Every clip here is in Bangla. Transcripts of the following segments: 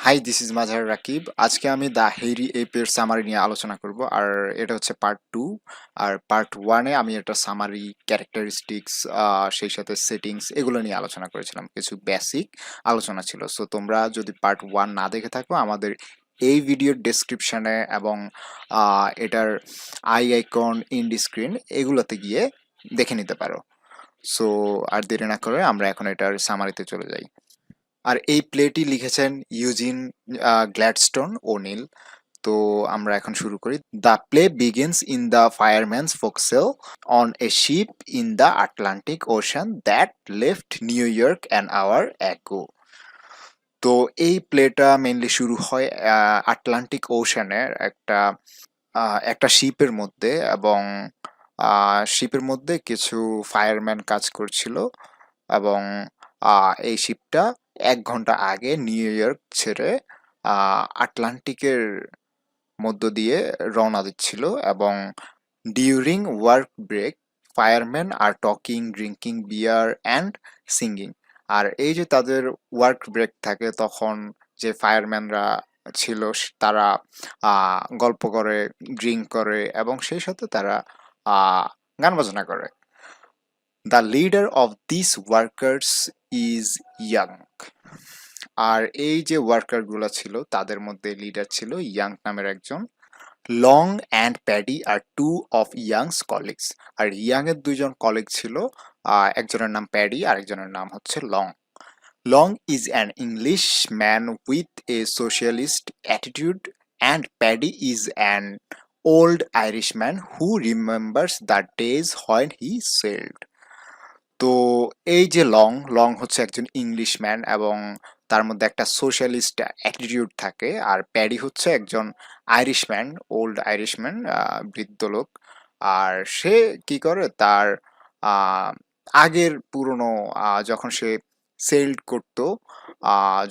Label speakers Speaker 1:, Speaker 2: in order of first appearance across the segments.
Speaker 1: High, this is মাঝার Rakib. আজকে আমি দ্য হেইরি এপের সামারি নিয়ে আলোচনা করব। আর এটা হচ্ছে পার্ট 2। আর পার্ট 1-এ আমি একটা সামারি, ক্যারেক্টারিস্টিক্স, সেই সাথে সেটিংস এগুলো নিয়ে আলোচনা করেছিলাম। কিছু বেসিক আলোচনা ছিল। সো তোমরা যদি পার্ট 1 না দেখে থাকো, আমাদের এই ভিডিওর ডেসক্রিপশনে এবং এটার আই আইকন, ইন্ড স্ক্রিন এগুলোতে গিয়ে দেখে নিতে পারো। সো আর দেরি না করে আমরা এখন এটার সামারিতে চলে যাই। আর এই প্লেটি লিখেছেন ইউজিন গ্ল্যাডস্টোন ওনিল। তো আমরা এখন শুরু করি। The play begins in the fireman's forecastle on a ship in the Atlantic ocean that left New York an hour ago. তো এই প্লেটা মেইনলি শুরু হয় আটলান্টিক ওশানের একটা শিপের মধ্যে, এবং শিপের মধ্যে কিছু ফায়ারম্যান কাজ করছিল, এবং এই শিপটা 1 ঘন্টা আগে নিউ ইয়র্ক ছেড়ে আটলান্টিকের মধ্য দিয়ে রওনা দিচ্ছিল। এবং during work break fireman are talking, drinking beer and singing. আর এই যে তাদের ওয়ার্ক ব্রেক থাকে, তখন যে ফায়ারম্যানরা ছিল তারা গল্প করে, ড্রিঙ্ক করে, এবং সেই সাথে তারা গান বাজনা করে। The leader of this workers is Yank. আর এই যে ওয়ার্কারগুলো ছিল তাদের মধ্যে লিডার ছিল ইয়াং নামের একজন। লং অ্যান্ড প্যাডি আর টু অফ ইয়াংস কলিগস। আর ইয়াং এর 2জন কলিগ ছিল, একজনের নাম প্যাডি আর একজনের নাম হচ্ছে Long. Long is an Englishman with a socialist attitude and Paddy is an old Irishman who remembers the days when he sailed. তো এই যে লং, লং হচ্ছে একজন ইংলিশম্যান এবং তার মধ্যে একটা সোশ্যালিস্ট অ্যাটিটিউড থাকে। আর প্যাডি হচ্ছে একজন আইরিশম্যান, ওল্ড আইরিশম্যান, বৃদ্ধ লোক। আর সে কি করে, তার আহ, আগের পুরনো, যখন সে সেলড করতো,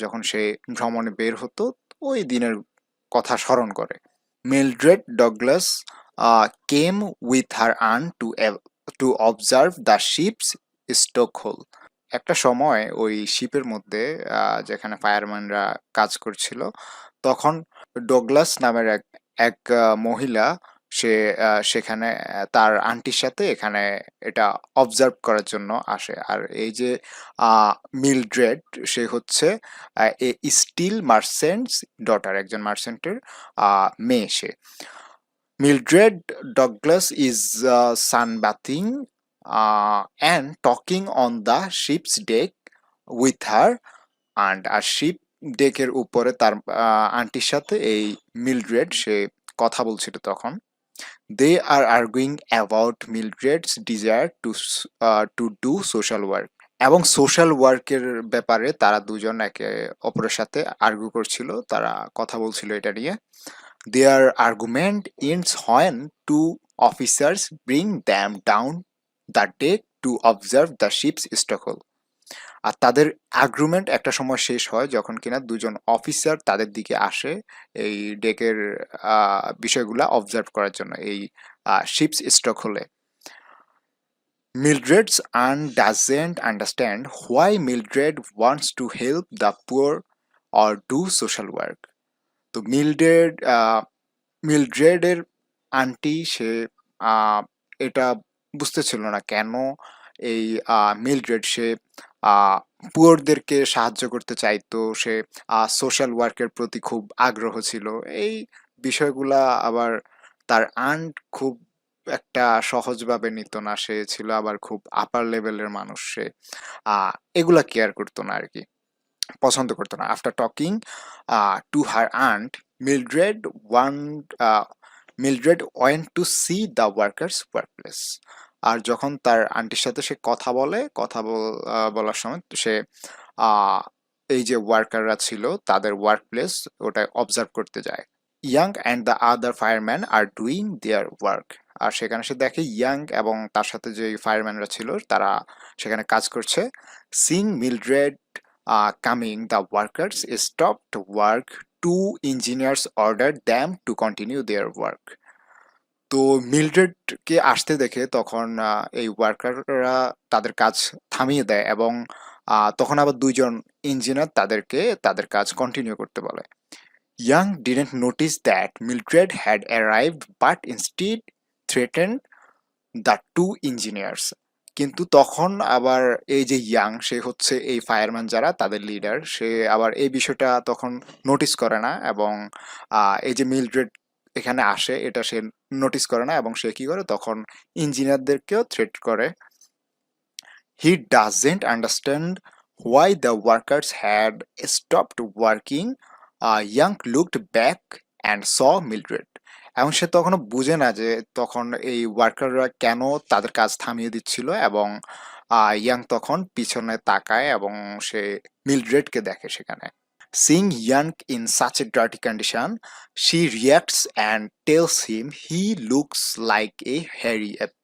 Speaker 1: যখন সে ভ্রমণে বের হতো, ওই দিনের কথা স্মরণ করে। Mildred Douglas came with her aunt to observe the ship's stokehole. একটা সময় ওই শিপের মধ্যে, যেখানে ফায়ারম্যানরা কাজ করছিল, তখন ডগলাস নামের এক এক মহিলা, সে সেখানে তার আন্টির সাথে এখানে এটা অবজার্ভ করার জন্য আসে। আর এই যে মিলড্রেড, সে হচ্ছে এ স্টিল মার্চেন্টস ডটার, একজন মার্চেন্টের মেয়ে সে। Mildred Douglas is sunbathing and talking on the ship's deck with her aunt. আর শিপ ডেকের উপরে তার আন্টির সাথে এই মিলড্রেড সে কথা বলছিল তখন। They are arguing about Mildred's desire to do social work. এবং সোশ্যাল ওয়ার্কের ব্যাপারে তারা দুজন একে অপরের সাথে আর্গু করছিল, তারা কথা বলছিল এটা নিয়ে। Their argument ends when two officers bring them down the deck to observe the ship's struggle. আর তাদের আর্গুমেন্ট একটা সময় শেষ হয় যখন কিনা 2জন অফিসার তাদের দিকে আসে এই ডেকের বিষয়গুলা অবজার্ভ করার জন্য, এই শিপস স্ট্রোক হলে। Mildred's aunt doesn't understand why Mildred wants to help the poor or do social work. তো মিলড্রেডের আন্টি, সে এটা বুঝতেছিল না কেন এই মিলড্রেড সে পুয়ারদেরকে সাহায্য করতে চাইতো, সে সোশ্যাল ওয়ার্কের প্রতি খুব আগ্রহ ছিল। এই বিষয়গুলা আবার তার আন্ট খুব একটা সহজভাবে নিত না, সে ছিল আবার খুব আপার লেভেলের মানুষ, সে এগুলা কেয়ার করতো না আর কি, পছন্দ করতো না। After talking to her aunt, Mildred one Mildred went to see the workers workplace. আর যখন তার আন্টির সাথে সে বলার সময় সে এই যে ওয়ার্কাররা ছিল তাদের ওয়ার্কপ্লেস ওটা অবজার্ভ করতে যায়। Yank and the other fireman are doing their work. আর সেখানে সে দেখে ইয়াং এবং তার সাথে যে ফায়ারম্যানরা ছিল তারা সেখানে কাজ করছে। Singh Mildred coming, the workers stopped work. Two engineers ordered them to continue their work. তো মিলড্রেডকে আসতে দেখে তখন এই ওয়ার্কাররা তাদের কাজ থামিয়ে দেয় এবং তখন আবার দুইজন ইঞ্জিনিয়ার তাদেরকে তাদের কাজ কন্টিনিউ করতে বলে। Yank didn't notice that Mildred had arrived but instead threatened the two engineers. কিন্তু তখন আবার এই যে ইয়াং, সে হচ্ছে এই ফায়ারম্যান যারা তাদের লিডার, সে আবার এই বিষয়টা তখন নোটিস করে না, এবং এই যে মিলড্রেড এখানে আসে এটা সে নোটিস করে না, এবং সে কি করে তখন ইঞ্জিনিয়ারদেরকেও থ্রেট করে। He doesn't understand why the workers had stopped working. Young looked back and saw Mildred. এবং সে তখনও বুঝে না যে তখন এই ওয়ার্কাররা কেন তাদের কাজ থামিয়ে দিচ্ছিল, এবং ইয়াং তখন পিছনে তাকায় এবং সে মিলড্রেডকে দেখে সেখানে। Seeing Young in such a dirty condition, she reacts and tells him he looks like a hairy ape.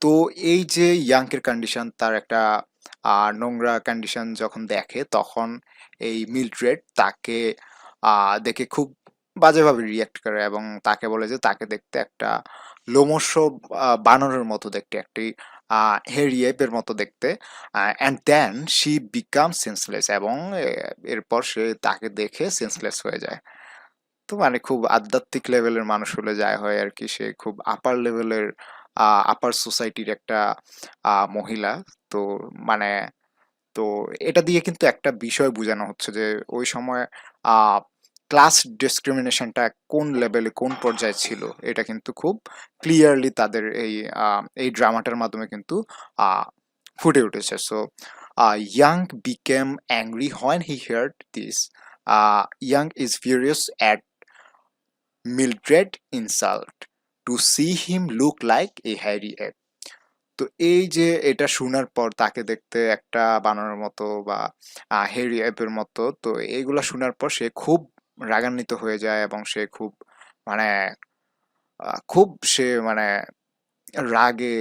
Speaker 1: তো এই যে ইয়াংকের কন্ডিশন, তার একটা নোংরা কন্ডিশন যখন দেখে, তখন এই মিলড্রেড তাকে দেখে খুব বাজেভাবে রিয়াক্ট করে, এবং তাকে বলে যে তাকে দেখতে একটা লোমশ বানরের মতো দেখতে, একটি হেয়ারি এপের মতো দেখতে। And then she became senseless, এবং এরপর সে তাকে দেখে সেন্সলেস হয়ে যায়। তো মানে খুব আধ্যাত্মিক লেভেলের মানুষ হলে যায় হয় আর কি, সে খুব আপার লেভেলের আপার সোসাইটির একটা মহিলা। তো মানে তো এটা দিয়ে কিন্তু একটা বিষয় বোঝানো হচ্ছে যে ওই সময় ক্লাস ডিসক্রিমিনেশনটা কোন লেভেলে কোন পর্যায়ে ছিল, এটা কিন্তু খুব ক্লিয়ারলি তাদের এই ড্রামাটার মাধ্যমে কিন্তু ফুটে উঠেছে। So young became angry when he heard this. Young is furious at Mildred insult to see him look like a hairy ape. তো এই যে এটা শোনার পর তাকে দেখতে একটা বানরের মতো বা হেয়ারি অ্যাপের মতো, তো এইগুলা শোনার পর সে খুব রাগান্বিত হয়ে যায়, এবং সে খুব মানে সে রাগে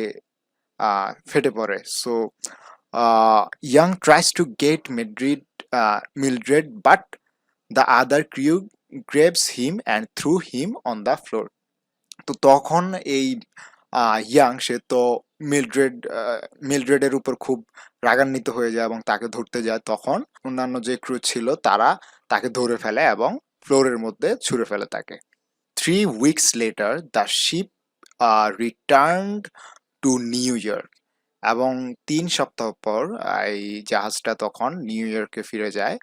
Speaker 1: ফেটে পড়ে। So Yank tries to get Mildred, but the other crew grabs him and throw him on the floor. তো তখন এই ইয়াং সে তো মিলড্রেডের উপর খুব রাগান্বিত হয়ে যায় এবং তাকে ধরতে যায়। তখন অন্যান্য যে ক্রু ছিল তারা তাকে ধরে ফেলে এবং ফ্লোরের মধ্যে ছুঁড়ে ফেলে তাকে। 3 weeks later the ship returned to new York, এবং 3 সপ্তাহ পর এই জাহাজটা তখন নিউ ইয়র্কে ফিরে যায়।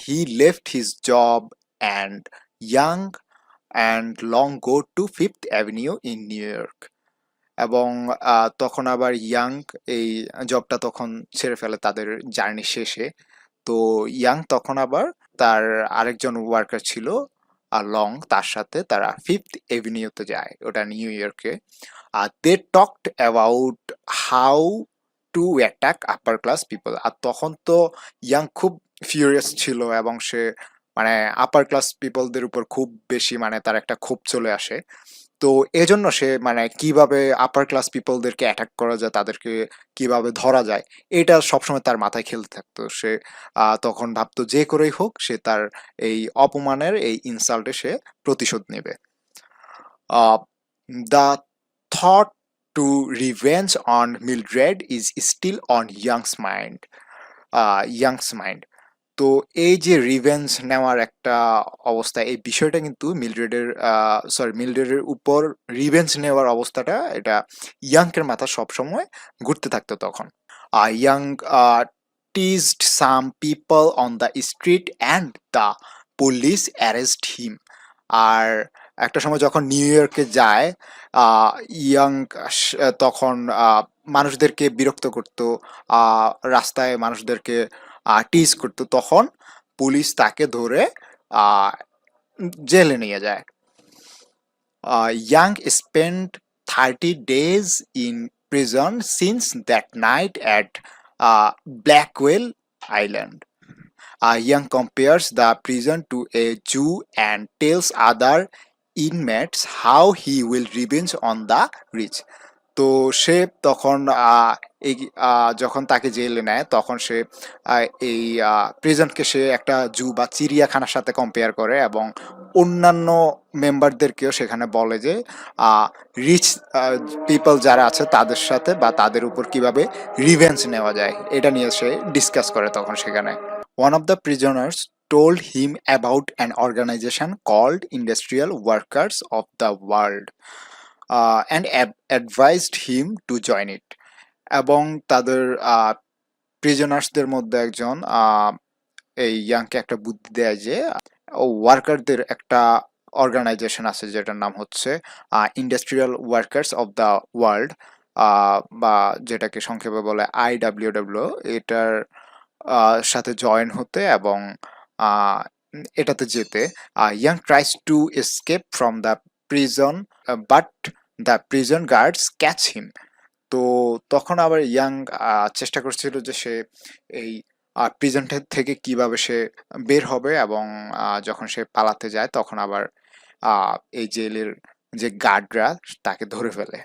Speaker 1: He left his job and young and long go to fifth avenue in new York. এবং তখন আবার ইয়াং এই জবটা তখন ছেড়ে ফেলে তাদের জার্নি শেষে। তো ইয়াং তখন আবার তার আরেকজন ওয়ার্কার ছিল লং, তার সাথে তারা ফিফথ এভিনিউতে যায়, ওটা নিউ ইয়র্কে। They talked about how to attack upper class people. আর তখন তো ইয়াং খুব ফিউরিয়াস ছিল, এবং সে আপার ক্লাস পিপলদের উপর খুব বেশি তার একটা ক্ষোভ চলে আসে। তো এজন্য সে কিভাবে আপার ক্লাস পিপলদেরকে অ্যাটাক করা যায়, তাদেরকে কিভাবে ধরা যায়, এটা সবসময় তার মাথায় খেলতে থাকতো। সে তখন ভাবতো যে করেই হোক সে তার এই অপমানের এই ইনসাল্টে সে প্রতিশোধ নেবে। The thought to revenge on Mildred is still on Yank's mind. তো এই যে রিভেঞ্জ নেওয়ার একটা অবস্থা, এই বিষয়টা কিন্তু মিলড্রেডের উপর রিভেঞ্জ নেওয়ার অবস্থাটা এটা ইয়াংকের মাথা সবসময় ঘুরতে থাকতো তখন। Yank teased some people on the street and the police arrest him. আর একটা সময় যখন নিউ ইয়র্কে যায়, ইয়াং তখন মানুষদেরকে বিরক্ত করতো, রাস্তায় মানুষদেরকে টিজ করতো, তখন পুলিশ তাকে ধরে জেলে নিয়ে যায়। Young spend 30 days in prison since that night at Blackwell Island. Young compares the prison to a zoo and tells other inmates how he will revenge on the rich. তো সে তখন এই যখন তাকে জেলে নেয় তখন সে এই প্রিজনকে সে একটা জু বা চিড়িয়াখানার সাথে কম্পেয়ার করে এবং অন্যান্য মেম্বারদেরকেও সেখানে বলে যে রিচ পিপল যারা আছে তাদের সাথে বা তাদের উপর কিভাবে রিভেঞ্জ নেওয়া যায় এটা নিয়ে সে ডিসকাস করে তখন সেখানে। One of the prisoners told him about an organization called Industrial Workers of the World and advised him to join it. এবং তাদের প্রিজনার্সদের মধ্যে একজন এই ইয়াংকে একটা বুদ্ধি দেয় যে ওয়ার্কারদের একটা অর্গানাইজেশন আছে যেটার নাম হচ্ছে industrial Workers of the world, বা যেটাকে সংক্ষেপে বলে IWW, এটার সাথে জয়েন হতে এবং এটাতে যেতে। Yank tries to escape from the prison but the prison guards catch him. তো তখন আবার ইয়াং চেষ্টা করছিল যে সে এই প্রিজন থেকে কিভাবে সে বের হবে, এবং যখন সে পালাতে যায় তখন আবার এই জেলের যে গার্ডরা তাকে ধরে ফেলে।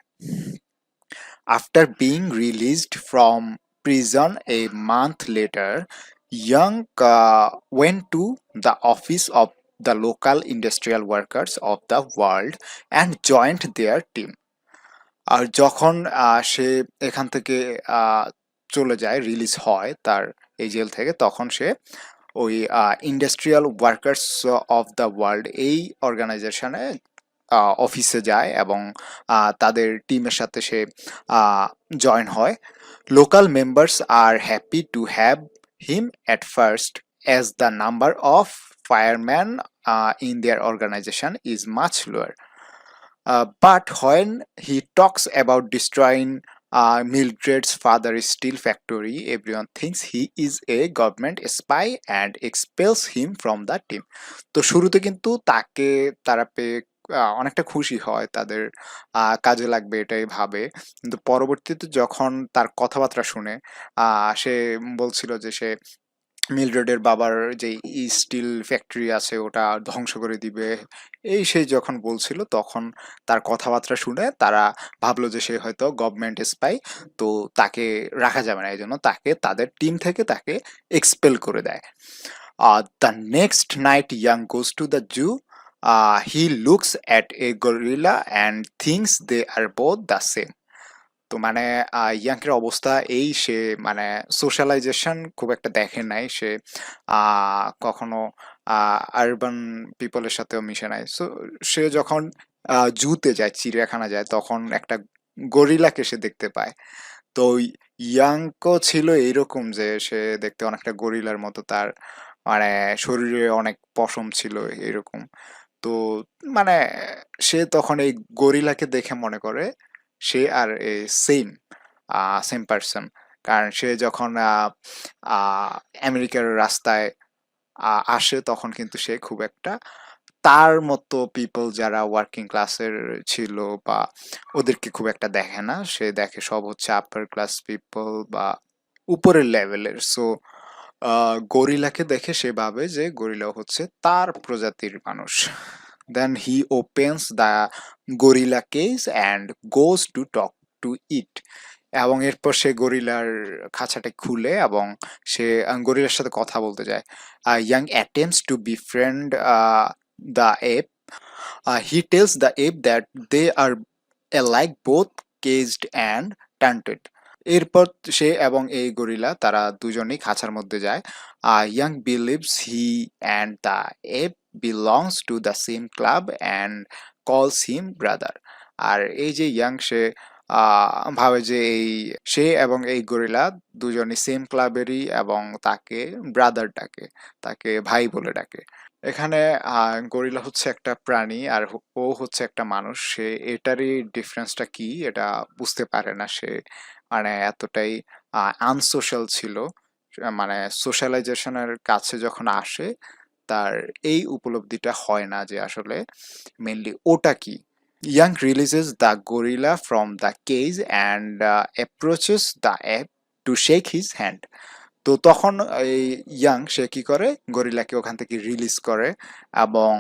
Speaker 1: After being released from prison a month later, Young went to the office of the local industrial workers of the world and joined their team. আর যখন সে এখান থেকে চলে যায়, রিলিজ হয় তার এই জেল থেকে, তখন সে ওই Industrial Workers of the World এই অর্গানাইজেশনে অফিসে যায় এবং তাদের টিমের সাথে সে জয়েন হয়। Local members are happy to have him at first as the number of fireman in their organisation is much lower. But when he talks about destroying Mildred's father's steel factory, everyone thinks he is a government spy and expels him from the team. তো শুরুতে কিন্তু তাকে তারা পেয়ে অনেকটা খুশি হয়, তাদের কাজে লাগবে এটাই ভাবে, কিন্তু পরবর্তীতে যখন তার কথাবার্তা শুনে সে বলছিল যে সে মিলড্রেডের বাবার যে স্টিল ফ্যাক্টরি আছে ওটা ধ্বংস করে দিবে, এই সেই যখন বলছিল তখন তার কথাবার্তা শুনে তারা ভাবলো যে সে হয়তো গভর্নমেন্ট স্পাই, তো তাকে রাখা যাবে না, এই জন্য তাকে তাদের টিম থেকে তাকে এক্সপেল করে দেয়। The next night Yank goes to the zoo, he looks at a gorilla and thinks they are both the same. তো মানে ইয়াংকের অবস্থা এই, সে মানে সোশ্যালাইজেশন খুব একটা দেখে নাই, সে কখনো আরবান পিপলের সাথেও মিশে নাই। সো সে যখন জুতে যায়, চিড়িয়াখানা যায়, তখন একটা গরিলাকে সে দেখতে পায়। তো ইয়াংকো ছিল এইরকম যে সে দেখতে অনেকটা গরিলার মতো, তার মানে শরীরে অনেক পশম ছিল এরকম। তো মানে সে তখন এই গরিলাকে দেখে মনে করে সে আর সেম সেম পার্সন, কারণ সে যখন আমেরিকার রাস্তায় আসে তখন কিন্তু সে খুব একটা তার মতো পিপল যারা ওয়ার্কিং ক্লাসের ছিল বা ওদেরকে খুব একটা দেখে না, সে দেখে সব হচ্ছে আপার ক্লাস পিপল বা উপরের লেভেলের। সো গরিলাকে দেখে সে ভাবে যে গরিলা হচ্ছে তার প্রজাতির মানুষ। Then he opens the gorilla cage and goes to talk to it. এবং এরপর সে গরিলার খাঁচাটা খুলে এবং সে গরিলার সাথে কথা বলতে যায়। Young attempts to befriend the ape. He tells the ape that they are alike both caged and taunted. এরপর সে এবং এই গরিলা তারা দুজনেই খাঁচার মধ্যে যায়। Young believes he and the app belongs to the same club and কলস হিম ব্রাদার। আর এই যে ইয়াং সে ভাবে যে এই সে এবং এই গরিলা দুজনই সেম ক্লাবেরই এবং তাকে ব্রাদার ডাকে, তাকে ভাই বলে ডাকে। এখানে গরিলা হচ্ছে একটা প্রাণী আর ও হচ্ছে একটা মানুষ, সে এটারই ডিফারেন্সটা কি এটা বুঝতে পারে না, সে মানে এতটাই আনসোশ্যাল ছিল, মানে সোশ্যালাইজেশনের কাছে যখন আসে তার এই উপলব্ধিটা হয় না যে আসলে মেনলি ওটা কি। Young releases the gorilla from the cage and approaches the ape to shake his hand. তো তখন এই ইয়াং সে কি করে, গরিলাকে ওখান থেকে রিলিজ করে এবং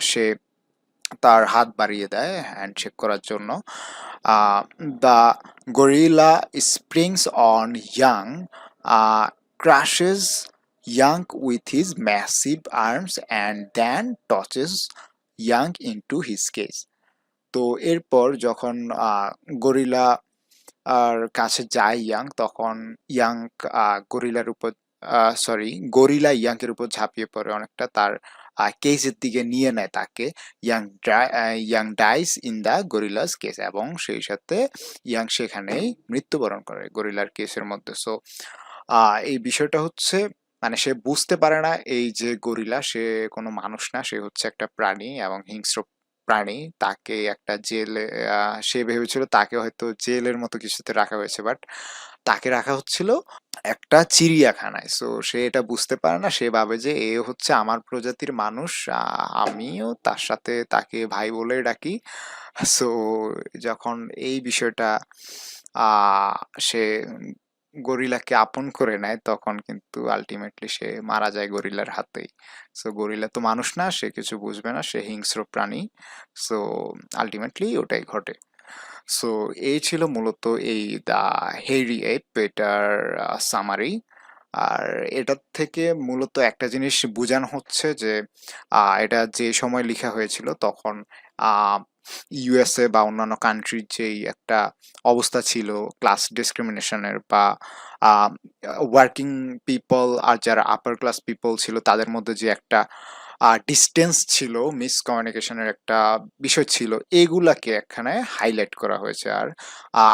Speaker 1: সে তার হাত বাড়িয়ে দেয় হ্যান্ডশেক করার জন্য। The gorilla springs on Young, crushes Young with his massive arms and then tosses Young into his cage. তো এরপর যখন গরিলা আর কাছে যায় ইয়াং, তখন ইয়াং গরিলার উপর গরিলা ইয়াংয়ের উপর ঝাঁপিয়ে পড়ে, অনেকটা তার কেজের দিকে নিয়ে নেয় তাকে। Young dies in the gorilla's cage, এবং সেই সাথে ইয়াং সেখানেই মৃত্যুবরণ করে গরিলার কেসের মধ্যে। সো এই বিষয়টা হচ্ছে, মানে সে বুঝতে পারে না এই যে গরিলা সে কোনো মানুষ না, সে হচ্ছে একটা প্রাণী এবং হিংস্র প্রাণী। তাকে একটা জেলে, সে ভেবেছিল তাকে হয়তো জেলের মতো কিছুতে রাখা হয়েছে, বাট তাকে রাখা হচ্ছিল একটা চিড়িয়াখানায়। সো সে এটা বুঝতে পারে না, সে ভাবে যে এ হচ্ছে আমার প্রজাতির মানুষ, আমিও তার সাথে তাকে ভাই বলে ডাকি। সো যখন এই বিষয়টা আহ সে গরিলাকে আপন করে নেয়, তখন কিন্তু আলটিমেটলি সে মারা যায় গরিলার হাতেই। সো গরিলা তো মানুষ না, সে কিছু বুঝবে না, সে হিংস্র প্রাণী। সো আলটিমেটলি ওটাই ঘটে। সো এই ছিল মূলত এই দ্য হেইরি এপ এটার সামারি। আর এটার থেকে মূলত একটা জিনিস বোঝানো হচ্ছে যে এটা যে সময় লেখা হয়েছিল তখন ইউএসএ বা অন্যান্য কান্ট্রির যেই একটা অবস্থা ছিল ক্লাস ডিসক্রিমিনেশনের, বা ওয়ার্কিং পিপল আর যারা আপার ক্লাস পিপল ছিল তাদের মধ্যে যে একটা ডিস্টেন্স ছিল, মিসকমিউনিকেশনের একটা বিষয় ছিল, এগুলাকে এখানে হাইলাইট করা হয়েছে। আর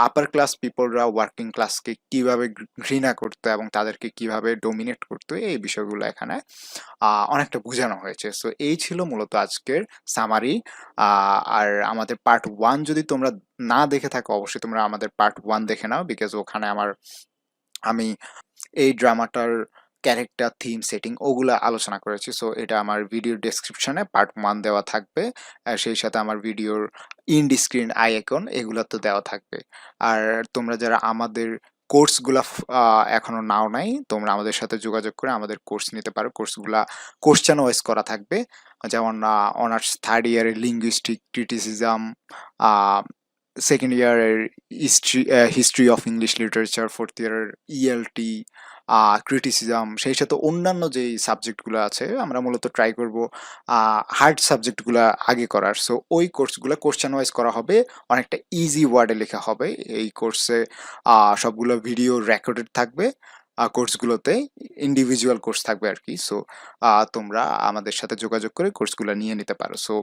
Speaker 1: আপার ক্লাস পিপলরা ওয়ার্কিং ক্লাসকে কিভাবে ঘৃণা করতো এবং তাদেরকে কিভাবে ডোমিনেট করতো, এই বিষয়গুলো এখানে অনেকটা বোঝানো হয়েছে। সো এই ছিল মূলত আজকের সামারি। আর আমাদের পার্ট 1 যদি তোমরা না দেখে থাকো, অবশ্যই তোমরা আমাদের পার্ট 1 দেখে নাও, বিকজ ওখানে আমি এই ড্রামাটার ক্যারেক্টার, থিম, সেটিং ওগুলা আলোচনা করেছি। সো এটা আমার ভিডিওর ডেসক্রিপশনে পার্ট 1 দেওয়া থাকবে, আর সেই সাথে আমার ভিডিওর ইন্ড স্ক্রিন আই আইকন এগুলো তো দেওয়া থাকবে। আর তোমরা যারা আমাদের কোর্সগুলা এখনো নাও নাই, তোমরা আমাদের সাথে যোগাযোগ করে আমাদের কোর্স নিতে পারো। কোর্সগুলা কোশ্চেন ওয়াইজ করা থাকবে, যেমন অনার্স থার্ড ইয়ারের লিঙ্গুইস্টিক ক্রিটিসিজম, সেকেন্ড ইয়ারের history history of English literature, fourth ইয়ারের ইএলটি ক্রিটিসিজম, সেই সাথে অন্যান্য যেই সাবজেক্টগুলো আছে আমরা মূলত ট্রাই করব হার্ড সাবজেক্টগুলো আগে করার। সো ওই কোর্সগুলো কোশ্চেন ওয়াইজ করা হবে, অনেকটা ইজি ওয়ার্ডে লেখা হবে। এই কোর্সে সবগুলো ভিডিও রেকর্ডেড থাকবে, কোর্সগুলোতে ইন্ডিভিজুয়াল কোর্স থাকবে আর কি। সো তোমরা আমাদের সাথে যোগাযোগ করে কোর্সগুলো নিয়ে নিতে পারো। সো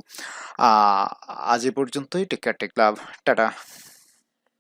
Speaker 1: আজ এ পর্যন্তই। টেক কেয়ার, টেক লাভ, টাটা।